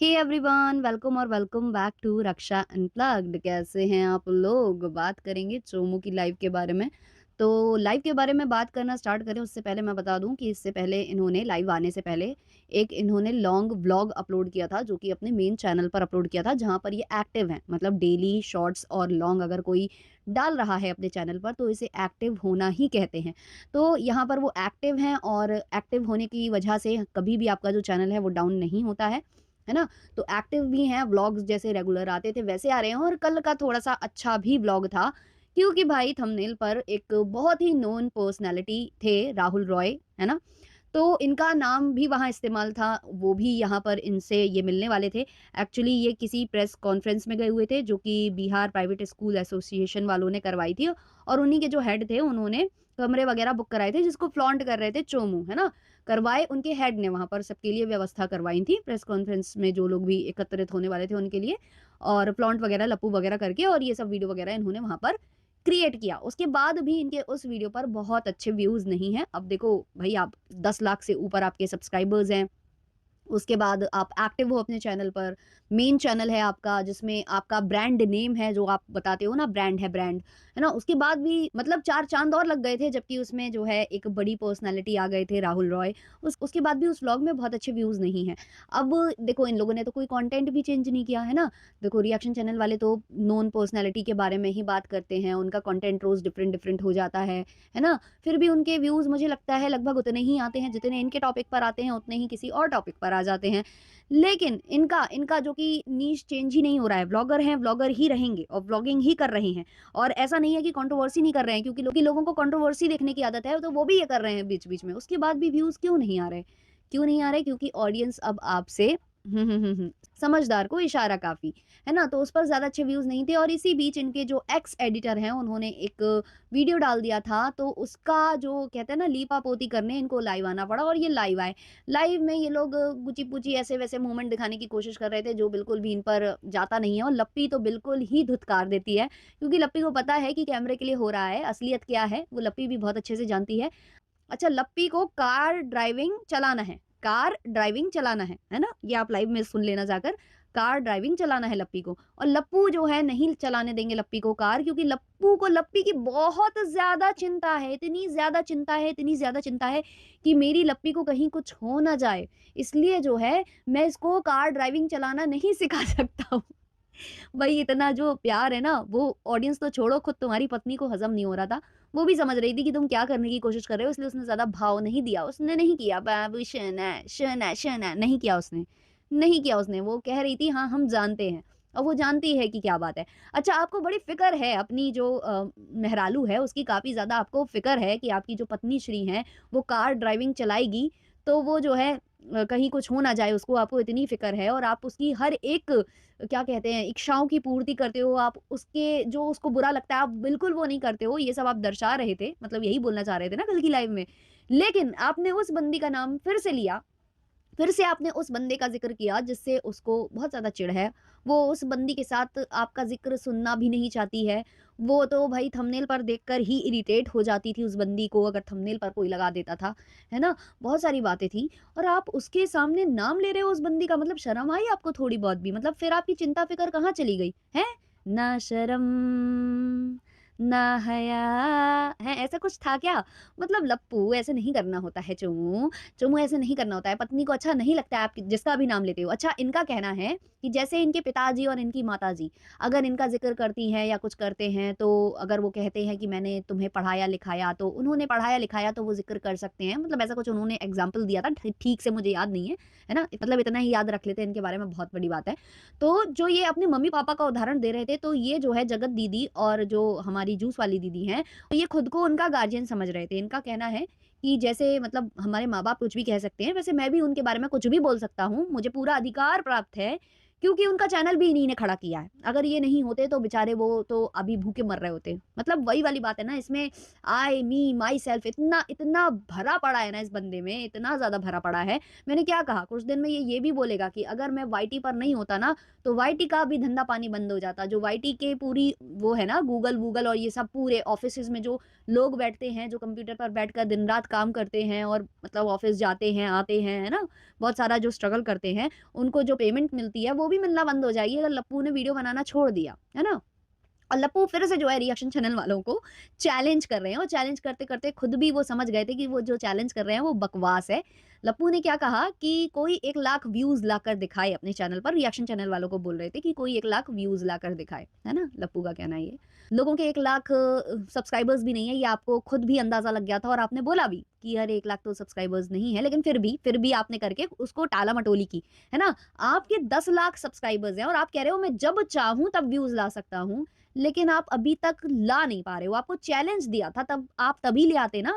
हे everyone, welcome और welcome back to Raksha unplugged. कैसे हैं आप लोग? बात करेंगे चोमू की लाइव के बारे में। तो लाइव के बारे में बात करना स्टार्ट करें उससे पहले मैं बता दूं कि इससे पहले इन्होंने लाइव आने से पहले एक इन्होंने लॉन्ग व्लॉग अपलोड किया था, जो कि अपने मेन चैनल पर अपलोड किया था, जहां पर ये एक्टिव हैं। मतलब डेली शॉर्ट्स और लॉन्ग अगर कोई डाल रहा है अपने चैनल पर तो इसे एक्टिव होना ही कहते हैं। तो यहाँ पर वो एक्टिव हैं और एक्टिव होने की वजह से कभी भी आपका जो चैनल है वो डाउन नहीं होता है ना? तो एक्टिव भी हैं, व्लॉग्स जैसे रेगुलर आते थे वैसे आ रहे हैं और कल का थोड़ा-सा अच्छा भी व्लॉग था, क्योंकि भाई थंबनेल पर एक बहुत ही नोन पर्सनैलिटी थे, राहुल रॉय, है ना? तो इनका नाम भी वहाँ इस्तेमाल था, वो भी यहाँ पर इनसे ये मिलने वाले थे। एक्चुअली ये किसी प्रेस कॉन्फ्रेंस में गए हुए थे, जो कि बिहार प्राइवेट स्कूल एसोसिएशन वालों ने करवाई थी और उन्हीं के जो हेड थे, उन्होंने कमरे वगैरह बुक कराए थे, जिसको फ्लॉन्ट कर रहे थे चोमू, है ना? करवाए उनके हेड ने, वहाँ पर सबके लिए व्यवस्था करवाई थी, प्रेस कॉन्फ्रेंस में जो लोग भी एकत्रित होने वाले थे उनके लिए, और फ्लॉन्ट वगैरह, लप्पू वगैरह करके और ये सब वीडियो वगैरह इन्होंने वहाँ पर क्रिएट किया। उसके बाद भी इनके उस वीडियो पर बहुत अच्छे व्यूज़ नहीं हैं। अब देखो भई, आप 10 लाख से ऊपर आपके सब्सक्राइबर्स हैं, उसके बाद आप एक्टिव हो अपने चैनल पर, मेन चैनल है आपका जिसमें आपका ब्रांड नेम है, जो आप बताते हो ना ब्रांड है ब्रांड, है ना? उसके बाद भी मतलब 4 चाँद और लग गए थे, जबकि उसमें जो है एक बड़ी पर्सनैलिटी आ गए थे, राहुल रॉय। उसके बाद भी उस व्लॉग में बहुत अच्छे व्यूज़ नहीं हैं। अब देखो, इन लोगों ने तो कोई कंटेंट भी चेंज नहीं किया, है ना? देखो, रिएक्शन चैनल वाले तो नोन पर्सनैलिटी के बारे में ही बात करते हैं, उनका कंटेंट रोज़ डिफरेंट-डिफरेंट हो जाता है ना? फिर भी उनके व्यूज़ मुझे लगता है लगभग उतने ही आते हैं, जितने इनके टॉपिक पर आते हैं, उतने ही किसी और टॉपिक पर आ जाते हैं। लेकिन इनका इनका जो कि नीश चेंज ही नहीं हो रहा है, व्लॉगर हैं, व्लॉगर ही रहेंगे और व्लॉगिंग ही कर रहे हैं। और ऐसा नहीं है कि कंट्रोवर्सी नहीं कर रहे हैं, क्योंकि लोगों को कंट्रोवर्सी देखने की आदत है, तो वो भी ये कर रहे हैं बीच-बीच में। उसके बाद भी व्यूज़ क्यों नहीं आ रहे? क्यों नहीं आ रहे? क्योंकि ऑडियंस अब आपसे समझदार को इशारा काफ़ी, है ना? तो उस पर ज़्यादा अच्छे व्यूज़ नहीं थे और इसी बीच इनके जो एक्स एडिटर हैं, उन्होंने एक वीडियो डाल दिया था, तो उसका जो कहते हैं ना लीपा-पोती करने इनको लाइव आना पड़ा और ये लाइव आए। लाइव में ये लोग गुची-पुची ऐसे-वैसे मूवमेंट दिखाने की कोशिश कर रहे थे, जो बिल्कुल भी इन पर जाता नहीं है और लप्पी तो बिल्कुल ही धुतकार देती है, क्योंकि लप्पी को पता है कि कैमरे के लिए हो रहा है, असलियत क्या है, वो लप्पी भी बहुत अच्छे से जानती है। अच्छा, लप्पी को कार ड्राइविंग चलाना है ना? ये आप लाइव में सुन लेना जाकर, कार ड्राइविंग चलाना है लप्पी को, और लप्पू जो है नहीं चलाने देंगे लप्पी को कार, क्योंकि लप्पू को लप्पी की बहुत ज़्यादा चिंता है, इतनी ज़्यादा चिंता है, इतनी ज़्यादा चिंता है कि मेरी लप्पी को कहीं कुछ हो ना जाए, इसलिए जो है मैं इसको कार ड्राइविंग चलाना नहीं सिखा सकता हूँ। वही इतना जो प्यार है ना, वो ऑडियंस तो छोड़ो, खुद तुम्हारी पत्नी को हज़म नहीं हो रहा था। वो भी समझ रही थी कि तुम क्या करने की कोशिश कर रहे हो, इसलिए उसने ज़्यादा भाव नहीं दिया। उसने नहीं किया बाबू शना, शना, शना नहीं किया उसने, नहीं किया उसने। वो कह रही थी हाँ, हम जानते हैं, और वो जानती है कि क्या बात है। अच्छा, आपको बड़ी फ़िक्र है अपनी जो मेहरालू है उसकी, काफ़ी ज़्यादा आपको फ़िक्र है कि आपकी जो पत्नी श्री हैं, वो कार ड्राइविंग चलाएगी, तो वो जो है कहीं कुछ हो ना जाए उसको, आपको इतनी फ़िक्र है और आप उसकी हर एक क्या कहते हैं, इच्छाओं की पूर्ति करते हो, आप उसके जो उसको बुरा लगता है, आप बिल्कुल वो नहीं करते हो, ये सब आप दर्शा रहे थे, मतलब यही बोलना चाह रहे थे ना कल की लाइव में। लेकिन आपने उस बंदी का नाम फिर से लिया, फिर से आपने उस बंदे का ज़िक्र किया जिससे उसको बहुत ज़्यादा चिढ़ है। वो उस बंदी के साथ आपका ज़िक्र सुनना भी नहीं चाहती है। वो तो भई थंबनेल पर देखकर ही इरिटेट हो जाती थी उस बंदी को, अगर थंबनेल पर कोई लगा देता था, है ना? बहुत सारी बातें थी और आप उसके सामने नाम ले रहे हो उस बंदी का, मतलब शर्म आई आपको थोड़ी बहुत भी? मतलब फिर आपकी चिंता फ़िक्र कहाँ चली गई? हैं? ना शर्म, ना हया, हैं? ऐसा कुछ था क्या? मतलब लप्पू ऐसे नहीं करना होता है चोमू, चोमू ऐसे नहीं करना होता है, पत्नी को अच्छा नहीं लगता है आप जिसका भी नाम लेते हो। अच्छा, इनका कहना है कि जैसे इनके पिताजी और इनकी माताजी अगर इनका ज़िक्र करती हैं या कुछ करते हैं, तो अगर वो कहते हैं कि मैंने तुम्हें पढ़ाया-लिखाया, तो उन्होंने पढ़ाया-लिखाया तो वो ज़िक्र कर सकते हैं। मतलब ऐसा कुछ उन्होंने एग्ज़ाम्पल दिया था, ठीक से मुझे याद नहीं है ना? मतलब इतना ही याद रख लेते हैं इनके बारे में, बहुत बड़ी बात है। तो जो ये अपने मम्मी-पापा का उदाहरण दे रहे थे, तो ये जो है जगत दीदी और जो हमारी जूस वाली दीदी हैं, तो ये खुद को उनका गार्डियन समझ रहे थे। इनका कहना है कि जैसे मतलब हमारे माँ-बाप कुछ भी कह सकते हैं, वैसे मैं भी उनके बारे में कुछ भी बोल सकता हूँ। मुझे पूरा अधिकार प्राप्त है क्योंकि उनका चैनल भी इन्हीं ने खड़ा किया है। अगर ये नहीं होते तो बेचारे वो तो अभी भूखे मर रहे होते। मतलब वही वाली बात है ना, इसमें आई, मी, माई सेल्फ इतना इतना भरा पड़ा है ना इस बंदे में, इतना ज़्यादा भरा पड़ा है। मैंने क्या कहा, कुछ दिन में ये भी बोलेगा कि अगर मैं वाईटी पर नहीं होता ना, तो वाईटी का भी धंधा पानी बंद हो जाता। जो वाईटी के पूरी वो है ना, गूगल वूगल और ये सब पूरे ऑफ़िसेज़ में जो लोग बैठते हैं, जो कंप्यूटर पर बैठकर दिन-रात काम करते हैं और मतलब ऑफ़िस जाते हैं, आते हैं, है ना? बहुत सारा जो स्ट्रगल करते हैं, उनको जो पेमेंट मिलती है, वो भी मिलना बंद हो जाएगी अगर लप्पू ने वीडियो बनाना छोड़ दिया, है ना? और लप्पू फिर से जो है रिएक्शन चैनल वालों को चैलेंज कर रहे हैं और चैलेंज करते-करते खुद भी वो समझ गए थे कि वो जो चैलेंज कर रहे हैं वो बकवास है। लप्पू ने क्या कहा कि कोई 1 लाख व्यूज़ लाकर दिखाए अपने चैनल पर, रिएक्शन चैनल वालों को बोल रहे थे कि कोई 1 लाख व्यूज़ लाकर दिखाए, है ना? लप्पू का कहना है ये। लोगों के 1 लाख सब्सक्राइबर्स भी नहीं है, ये आपको खुद भी अंदाज़ा लग गया था और आपने बोला भी कि यार 1 लाख तो सब्सक्राइबर्स नहीं है, लेकिन फिर भी आपने करके उसको टाला-मटोली की, है ना? आपके 10 लाख सब्सक्राइबर्स हैं और आप कह रहे हो मैं जब चाहूँ तब व्यूज़ ला सकता हूँ। लेकिन आप अभी तक ला नहीं पा रहे हो। आपको चैलेंज दिया था तब आप तभी ले आते ना,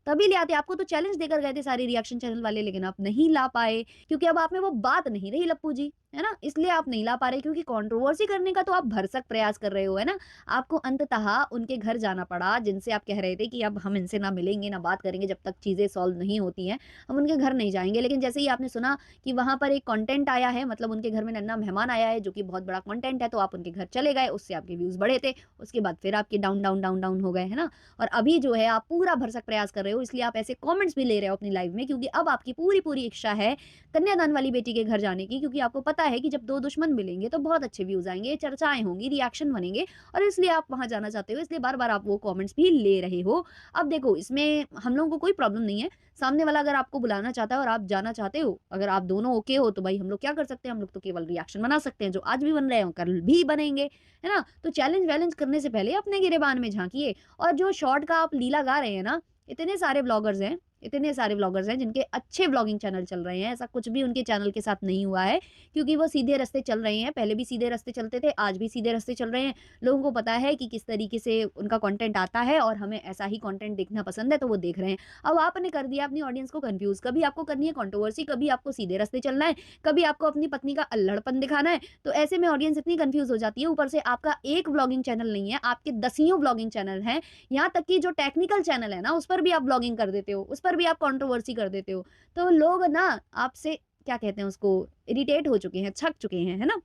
तभी ले आते। आपको तो चैलेंज देकर गए थे सारे रिएक्शन चैनल वाले, लेकिन आप नहीं ला पाए क्योंकि अब आप में वो बात नहीं रही लप्पू जी, है ना? इसलिए आप नहीं ला पा रहे क्योंकि कंट्रोवर्सी करने का तो आप भरसक प्रयास कर रहे हो, है ना? आपको अंततः उनके घर जाना पड़ा जिनसे आप कह रहे थे कि अब हम इनसे ना मिलेंगे, ना बात करेंगे जब तक चीज़ें सॉल्व नहीं होती हैं, हम उनके घर नहीं जाएँगे। लेकिन जैसे ही आपने सुना कि वहाँ पर एक कंटेंट आया है, मतलब उनके घर में नन्हा मेहमान आया है जो कि बहुत बड़ा कंटेंट है, तो आप उनके घर चले गए, उससे आपके व्यूज़ बढ़े थे। उसके बाद फिर आपके डाउन, डाउन, डाउन, डाउन हो गए, है ना? और अभी जो है आप पूरा भरसक प्रयास कर रहे हो, इसलिए आप ऐसे कमेंट्स भी ले रहे हो अपनी लाइव में क्योंकि अब आपकी पूरी-पूरी इच्छा है कन्यादान वाली बेटी के घर जाने की, क्योंकि आपको पता है कि जब 2 दुश्मन मिलेंगे तो बहुत अच्छे व्यूज़ आएँगे, चर्चाएँ होंगी, रिएक्शन बनेंगे और इसलिए आप वहाँ जाना चाहते हो, इसलिए बार-बार आप वो कमेंट्स भी ले रहे हो। अब देखो, इसमें हम लोगों को कोई प्रॉब्लम नहीं है, सामने वाला अगर आपको बुलाना चाहता है और आप जाना चाहते हो, अगर आप दोनों ओके हो तो भाई हम लोग क्या कर सकते हैं, हम लोग तो केवल रिएक्शन बना सकते हैं, जो आज भी बन रहे हैं कल भी बनेंगे, है ना? तो चैलेंज-वैलेंज करने से पहले अपने गिरेबान में झाँकिए। और जो शॉर्ट का आप लीला गा रहे हैं ना, इतने सारे व्लॉगर्स हैं जिनके अच्छे व्लॉगिंग चैनल चल रहे हैं, ऐसा कुछ भी उनके चैनल के साथ नहीं हुआ है, क्योंकि वो सीधे रास्ते चल रहे हैं, पहले भी सीधे रास्ते चलते थे, आज भी सीधे रास्ते चल रहे हैं। लोगों को पता है कि किस तरीके से उनका कंटेंट आता है और हमें ऐसा ही कंटेंट देखना पसंद है, तो वो देख रहे हैं। अब आपने कर दिया अपनी ऑडियंस को कन्फ्यूज़, कभी आपको करनी है कंट्रोवर्सी, कभी आपको सीधे रास्ते चलना है, कभी आपको अपनी पत्नी का अल्हड़पन दिखाना है, तो ऐसे में ऑडियंस इतनी कन्फ्यूज़ हो जाती है। ऊपर से आपका एक व्लॉगिंग चैनल नहीं है, आपके दसियों व्लॉगिंग चैनल हैं, यहाँ तक कि जो टेक्निकल चैनल है ना, उस पर भी आप व्लॉगिंग कर देते हो, उस पर भी आप कंट्रोवर्सी कर देते हो। तो लोग ना आपसे क्या कहते हैं उसको, इरिटेट हो चुके हैं, छक चुके हैं, है ना?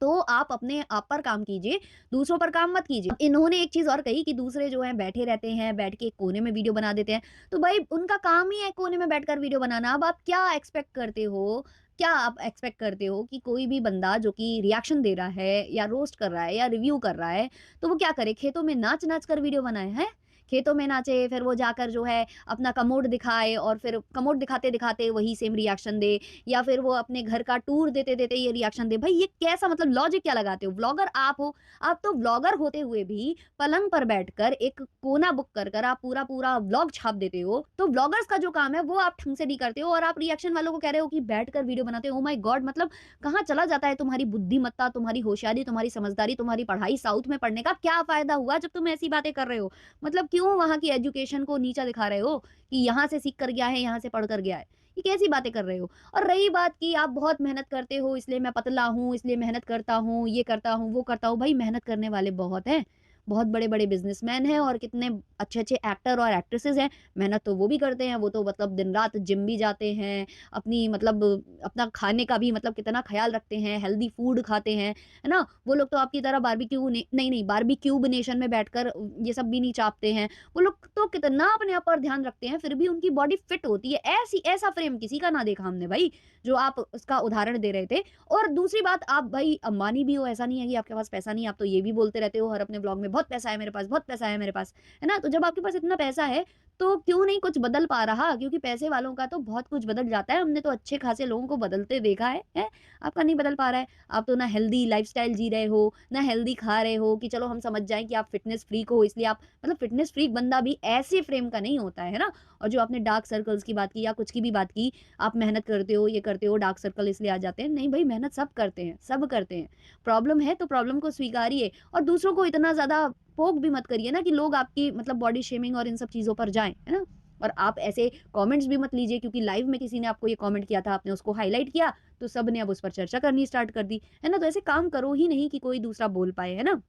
तो आप अपने आप पर काम कीजिए, दूसरों पर काम मत कीजिए। इन्होंने एक चीज़ और कही कि दूसरे जो हैं बैठे रहते हैं, बैठ के एक कोने में वीडियो बना देते हैं। तो भाई उनका काम ही है कोने में बैठकर वीडियो बनाना। अब आप क्या एक्सपेक्ट करते हो, क्या आप एक्सपेक्ट करते हो कि कोई भी बंदा जो कि रिएक्शन दे रहा है या रोस्ट कर रहा है या रिव्यू कर रहा है, तो वो क्या करे? खेतों में नाच-नाच कर वीडियो बनाए, हैं? खेतों में नाचे, फिर वो जाकर जो है अपना कमोड दिखाए और फिर कमोड दिखाते-दिखाते वही सेम रिएक्शन दे, या फिर वो अपने घर का टूर देते-देते ये रिएक्शन दे। भई ये कैसा, मतलब लॉजिक क्या लगाते हो? व्लॉगर आप हो, आप तो व्लॉगर होते हुए भी पलंग पर बैठकर एक कोना बुक कर आप पूरा-पूरा व्लॉग छाप देते हो। तो व्लॉगर्स का जो काम है वो आप ढंग से नहीं करते हो और आप रिएक्शन वालों को कह रहे हो कि बैठकर वीडियो बनाते हो। Oh my God! मतलब कहाँ चला जाता है तुम्हारी बुद्धिमत्ता, तुम्हारी होशियारी, तुम्हारी समझदारी, तुम्हारी पढ़ाई? साउथ में पढ़ने का क्या फ़ायदा हुआ जब तुम ऐसी बातें कर रहे हो? मतलब क्यों वहाँ की एजुकेशन को नीचा दिखा रहे हो कि यहाँ से सीख कर गया है, यहाँ से पढ़ कर गया है? ये कैसी बातें कर रहे हो? और रही बात कि आप बहुत मेहनत करते हो इसलिए मैं पतला हूँ, इसलिए मेहनत करता हूँ, ये करता हूँ, वो करता हूँ। भाई मेहनत करने वाले बहुत हैं। बहुत बड़े-बड़े बिज़नेसमैन हैं और कितने अच्छे-अच्छे एक्टर और एक्ट्रेसेस हैं। मेहनत तो वो भी करते हैं, वो तो मतलब दिन-रात जिम भी जाते हैं, अपनी मतलब अपना खाने का भी मतलब कितना ख़्याल रखते हैं, हेल्दी फूड खाते हैं, है ना? वो लोग तो आपकी तरह बारबेक्यू ने नहीं, बारबेक्यूब नेशन में बैठकर ये सब भी नहीं चापते हैं। वो लोग तो कितना अपने आप पर ध्यान रखते हैं, फिर भी उनकी बॉडी फिट होती है। ऐसा फ्रेम किसी का ना देखा हमने भाई, जो आप उसका उदाहरण दे रहे थे। और दूसरी बात, आप भाई अंबानी भी हो, ऐसा नहीं है कि आपके पास पैसा नहीं है, आप तो ये भी बोलते रहते हो हर अपने ब्लॉग में, बहुत पैसा है मेरे पास, बहुत पैसा है मेरे पास, है ना? तो जब आपके पास इतना पैसा है, तो क्यों नहीं कुछ बदल पा रहा? क्योंकि पैसे वालों का तो बहुत कुछ बदल जाता है, हमने तो अच्छे खासे लोगों को बदलते देखा है, हैं? आपका नहीं बदल पा रहा है। आप तो ना हेल्दी लाइफ़स्टाइल जी रहे हो, ना हेल्दी खा रहे हो कि चलो हम समझ जाएँ कि आप फिटनेस फ्रीक हो, इसलिए आप मतलब फिटनेस फ्रीक बंदा भी ऐसे फ्रेम का नहीं होता है ना? और जो आपने डार्क सर्कल्स की बात की या कुछ की भी बात की, आप मेहनत करते हो, ये करते हो, डार्क सर्कल इसलिए आ जाते हैं। नहीं भई, मेहनत सब करते हैं, सब करते हैं। प्रॉब्लम है तो प्रॉब्लम को स्वीकारिए और दूसरों को इतना ज़्यादा पोक भी मत करिए ना कि लोग आपकी मतलब बॉडी शेमिंग और इन सब चीज़ों पर जाएँ, है ना? और आप ऐसे कमेंट्स भी मत लीजिए क्योंकि लाइव में किसी ने आपको ये कमेंट किया था, आपने उसको हाइलाइट किया, तो सब ने अब उस पर चर्चा करनी स्टार्ट कर दी, है ना? तो ऐसे काम करो ही नहीं कि कोई दूसरा बोल पाए, है ना?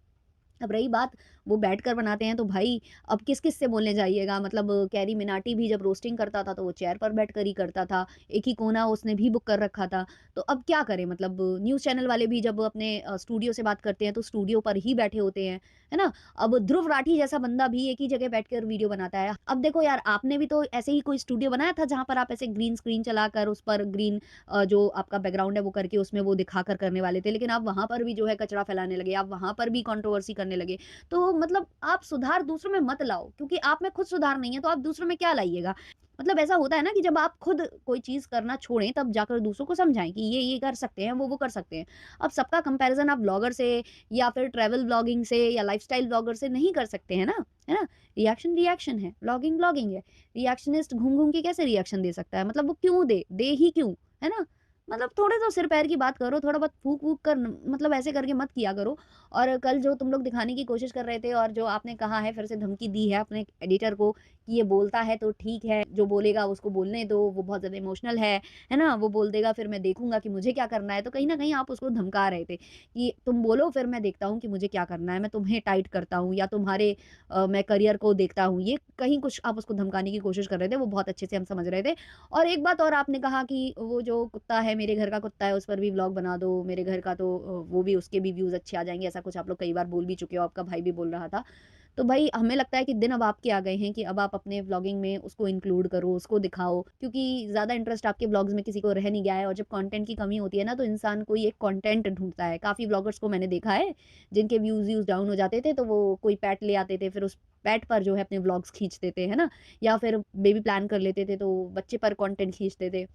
अब रही बात वो बैठकर बनाते हैं तो भाई अब किस-किस से बोलने जाइएगा मतलब कैरी मिनाटी भी जब रोस्टिंग करता था तो वो चेयर पर बैठकर ही करता था। एक ही कोना उसने भी बुक कर रखा था। तो अब क्या करें मतलब न्यूज़ चैनल वाले भी जब अपने स्टूडियो से बात करते हैं तो स्टूडियो पर ही बैठे होते हैं, है ना? अब ध्रुव राठी जैसा बंदा भी एक ही जगह बैठकर वीडियो बनाता है। अब देखो यार आपने भी तो ऐसे ही कोई स्टूडियो बनाया था जहाँ पर आप ऐसे ग्रीन स्क्रीन चलाकर उस पर ग्रीन जो आपका बैकग्राउंड है वो करके उसमें वो दिखाकर करने वाले थे। लेकिन आप वहाँ पर भी जो है कचरा फैलाने लगे, आप वहाँ पर भी कंट्रोवर्सी करने लगे। तो मतलब आप सुधार दूसरों में मत लाओ क्योंकि आप में खुद सुधार नहीं है तो आप दूसरों में क्या लाइएगा? मतलब ऐसा होता है ना कि जब आप खुद कोई चीज़ करना छोड़ें तब जाकर दूसरों को समझाएँ कि ये कर सकते हैं, वो कर सकते हैं। अब सबका कंपैरिज़न आप ब्लॉगर से या फिर ट्रैवल ब्लॉगिंग से या लाइफ़स्टाइल ब्लॉगर से नहीं कर सकते हैं ना, है ना? रिएक्शन रिएक्शन है, ब्लॉगिंग ब्लॉगिंग है। रिएक्शनिस्ट घूम-घूम के कैसे रिएक्शन दे सकता है? मतलब वो क्यों दे? दे ही क्यों? है ना? मतलब थोड़े तो सिर-पैर की बात करो, थोड़ा बहुत फूँक-वूँक कर न मतलब ऐसे करके मत किया करो। और कल जो तुम लोग दिखाने की कोशिश कर रहे थे और जो आपने कहा है फिर से धमकी दी है अपने एडिटर को कि ये बोलता है तो ठीक है, जो बोलेगा उसको बोलने दो, वो बहुत ज़्यादा इमोशनल है ना? वो बोल देगा फिर मैं देखूँगा कि मुझे क्या करना है। तो कहीं न कहीं आप उसको धमका रहे थे कि तुम बोलो फिर मैं देखता हूँ कि मुझे क्या करना है, मैं तुम्हें टाइट करता हूँ या तुम्हारे मैं करियर को देखता हूँ। ये कहीं कुछ आप उसको धमकाने की कोशिश कर रहे थे, वो बहुत अच्छे से हम समझ रहे थे। और एक बात और आपने कहा कि वो जो कुत्ता है, मेरे घर का कुत्ता है, उस पर भी व्लॉग बना दो, मेरे घर का तो वो भी उसके भी व्यूज़ अच्छे आ जाएँगे, ऐसा कुछ आप लोग कई बार बोल भी चुके हो, आपका भाई भी बोल रहा था। तो भई हमें लगता है कि दिन अब आपके आ गए हैं कि अब आप अपने व्लॉगिंग में उसको इंक्लूड करो, उसको दिखाओ, क्योंकि ज़्यादा इंटरेस्ट आपके व्लॉग्स में किसी को रह नहीं गया है और जब कंटेंट की कमी होती है ना, तो इंसान कोई एक कंटेंट ढूँढता है। काफ़ी व्लॉगर्स को मैंने देखा है, जिनके व्यूज़ डाउन हो जाते थे, तो वो कोई पेट ले आते थे, फिर उस पेट पर जो है अपने व्लॉग्स खींचते थे, है ना? या फिर बेबी प्लान कर लेते थे, तो बच्चे पर कंटेंट खींचते थे।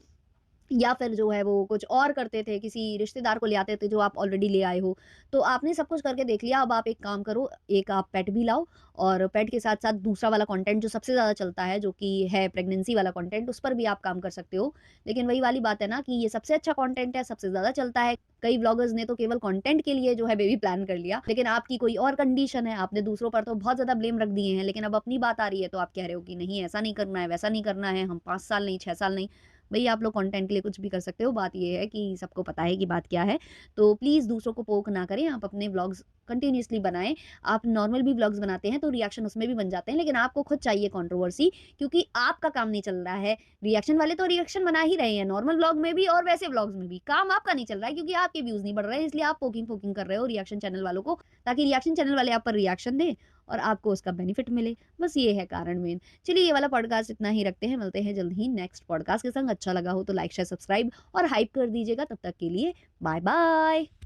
या फिर जो है वो कुछ और करते थे, किसी रिश्तेदार को ले आते थे जो आप ऑलरेडी ले आए हो। तो आपने सब कुछ करके देख लिया, अब आप एक काम करो, एक आप पेट भी लाओ और पेट के साथ-साथ दूसरा वाला कंटेंट जो सबसे ज़्यादा चलता है, जो कि है प्रेगनेंसी वाला कंटेंट, उस पर भी आप काम कर सकते हो। लेकिन वही वाली बात है ना कि ये सबसे अच्छा कंटेंट है, सबसे ज़्यादा चलता है। कई व्लॉगर्स ने तो केवल कंटेंट के लिए जो है बेबी प्लान कर लिया, लेकिन आपकी कोई और कंडीशन है, आपने दूसरों पर तो बहुत ज़्यादा ब्लेम रख दिए हैं, लेकिन अब अपनी बात आ रही है तो आप कह रहे हो कि नहीं ऐसा नहीं करना है, वैसा नहीं करना है, हम 5 साल नहीं, 6 साल नहीं। भई आप लोग कंटेंट के लिए कुछ भी कर सकते हो, बात ये है कि सबको पता है कि बात क्या है। तो प्लीज़ दूसरों को पोक ना करें, आप अपने व्लॉग्स कंटिन्यूअसली बनाएँ। आप नॉर्मल भी व्लॉग्स बनाते हैं तो रिएक्शन उसमें भी बन जाते हैं, लेकिन आपको खुद चाहिए कंट्रोवर्सी क्योंकि आपका काम नहीं चल रहा है। रिएक्शन वाले तो रिएक्शन बना ही रहे हैं, नॉर्मल व्लॉग में भी और वैसे व्लॉग्स में भी। काम आपका नहीं चल रहा है क्योंकि आपके व्यूज़ नहीं बढ़ रहे हैं, इसलिए आप पोकिंग-फोकिंग कर रहे हो रिएक्शन चैनल वालों को, ताकि रिएक्शन चैनल वाले आप पर रिएक्शन दें और आपको उसका बेनिफिट मिले। बस ये है कारण मेन। चलिए ये वाला पॉडकास्ट इतना ही रखते हैं, मिलते हैं जल्द ही नेक्स्ट पॉडकास्ट के संग। अच्छा लगा हो तो लाइक, शेयर, सब्सक्राइब और हाइप कर दीजिएगा। तब तक के लिए बाय बाय।